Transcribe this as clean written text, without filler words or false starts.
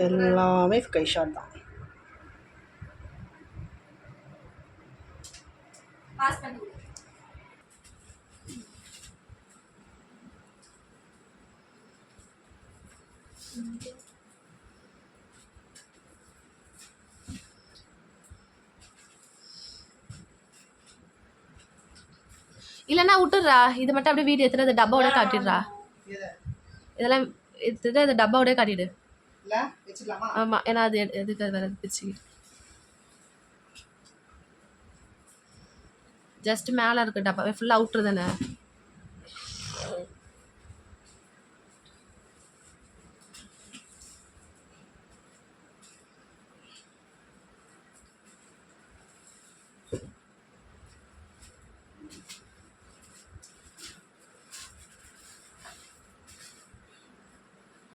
எல்லாமே கை ஷாட் தான். பாஸ் பண்ணி இல்லைன்னா விட்டுடுறா. இது மட்டும் அப்படியே வீடியோ எடுத்துட்டு அந்த டப்பாவோட காட்டிடுறா. இதெல்லாம் எடுத்துட்டு அந்த டப்பாவோட காட்டிடு. ஆமாம், ஏன்னா அது எதுக்கு அது வேறு பிச்சு ஜஸ்ட் மேலே இருக்க டப்பா ஃபுல்லாக அவுட்ரு தானே.